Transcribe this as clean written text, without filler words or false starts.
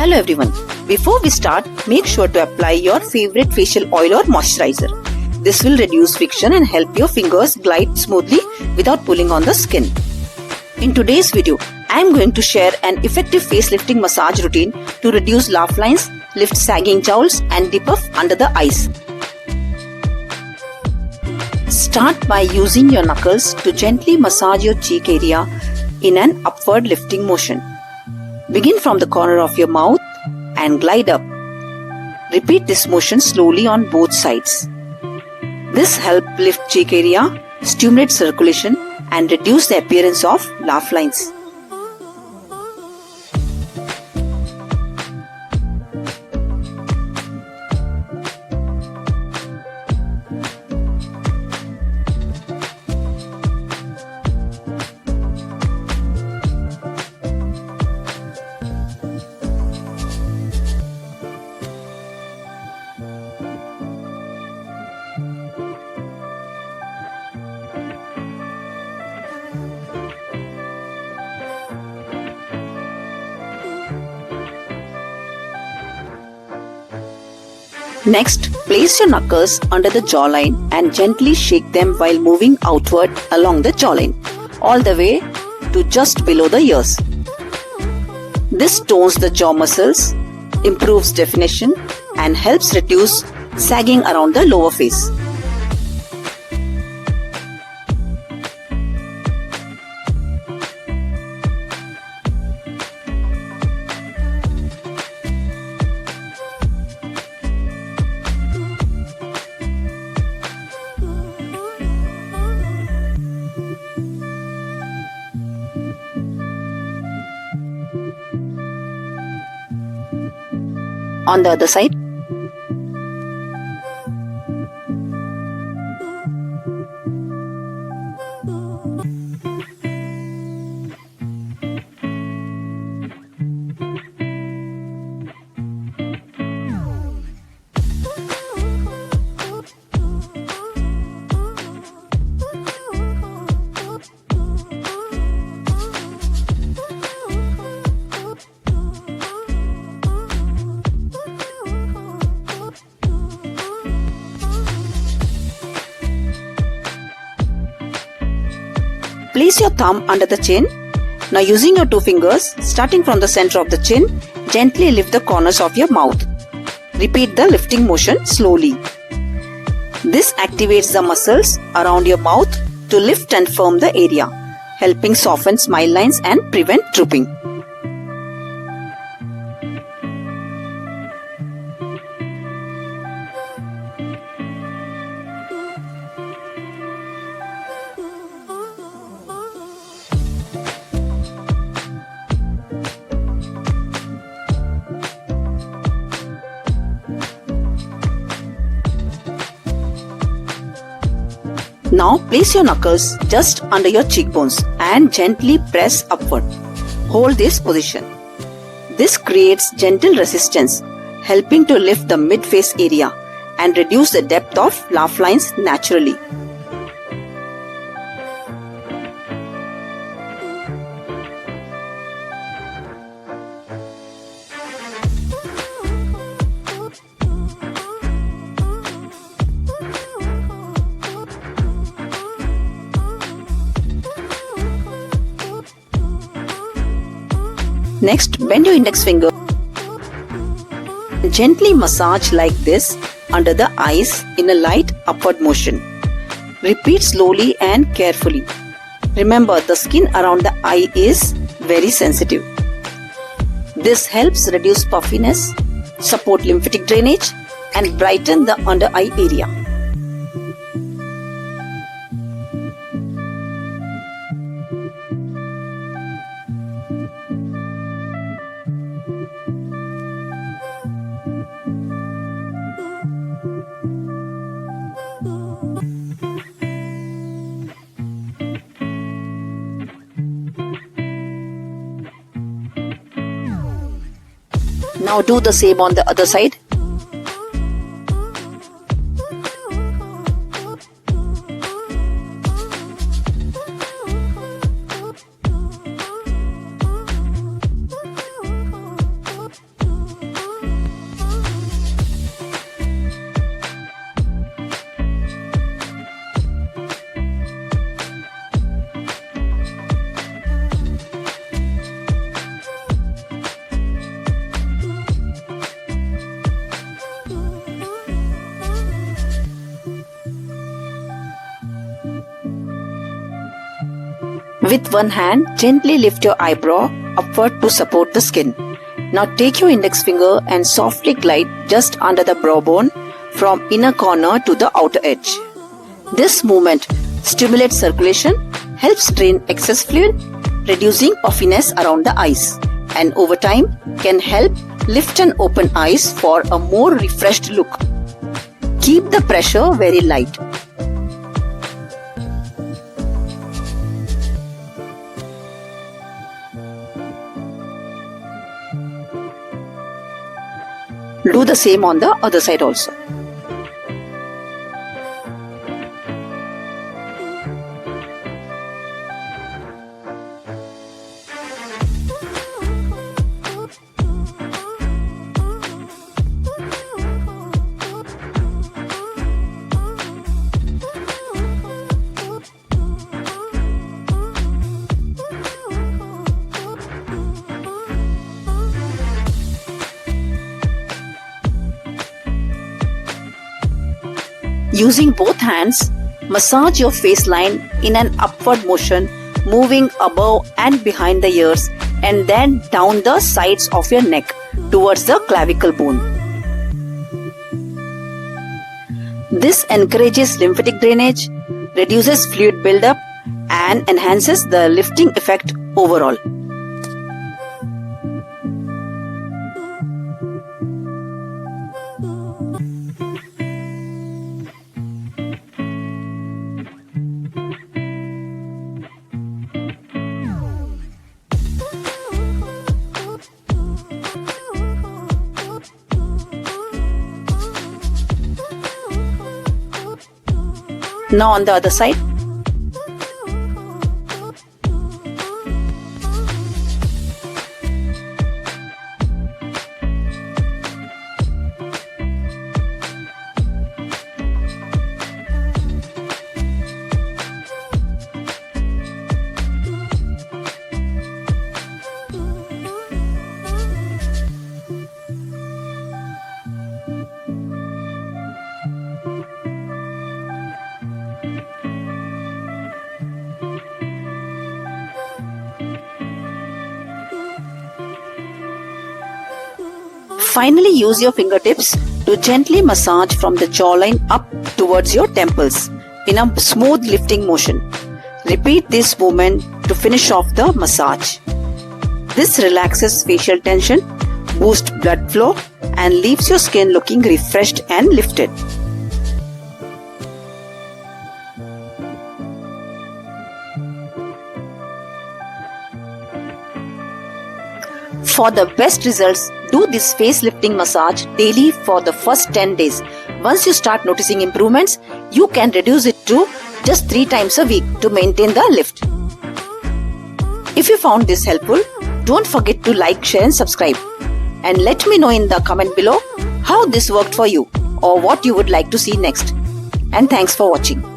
Hello everyone. Before we start, make sure to apply your favorite facial oil or moisturizer. This will reduce friction and help your fingers glide smoothly without pulling on the skin. In today's video, I am going to share an effective face lifting massage routine to reduce laugh lines, lift sagging jowls and depuff under the eyes. Start by using your knuckles to gently massage your cheek area in an upward lifting motion. Begin from the corner of your mouth and glide up. Repeat this motion slowly on both sides. This helps lift cheek area, stimulate circulation and reduce the appearance of laugh lines. Next, place your knuckles under the jawline and gently shake them while moving outward along the jawline, all the way to just below the ears. This tones the jaw muscles, improves definition, and helps reduce sagging around the lower face. On the other side, place your thumb under the chin. Now using your two fingers, starting from the center of the chin, gently lift the corners of your mouth. Repeat the lifting motion slowly. This activates the muscles around your mouth to lift and firm the area, helping soften smile lines and prevent drooping. Now place your knuckles just under your cheekbones and gently press upward. Hold this position. This creates gentle resistance, helping to lift the mid-face area and reduce the depth of laugh lines naturally. Next, bend your index finger and gently massage like this under the eyes in a light upward motion. Repeat slowly and carefully. Remember, the skin around the eye is very sensitive. This helps reduce puffiness, support lymphatic drainage, and brighten the under eye area. Now do the same on the other side. With one hand, gently lift your eyebrow upward to support the skin. Now take your index finger and softly glide just under the brow bone from inner corner to the outer edge. This movement stimulates circulation, helps drain excess fluid, reducing puffiness around the eyes, and over time can help lift and open eyes for a more refreshed look. Keep the pressure very light. Do the same on the other side also. Using both hands, massage your face line in an upward motion, moving above and behind the ears and then down the sides of your neck towards the clavicle bone. This encourages lymphatic drainage, reduces fluid buildup, and enhances the lifting effect overall. Now on the other side. Finally, use your fingertips to gently massage from the jawline up towards your temples in a smooth lifting motion. Repeat this movement to finish off the massage. This relaxes facial tension, boosts blood flow, and leaves your skin looking refreshed and lifted. For the best results, do this face lifting massage daily for the first 10 days. Once you start noticing improvements, you can reduce it to just 3 times a week to maintain the lift. If you found this helpful, don't forget to like, share and subscribe. And let me know in the comment below how this worked for you or what you would like to see next. And thanks for watching.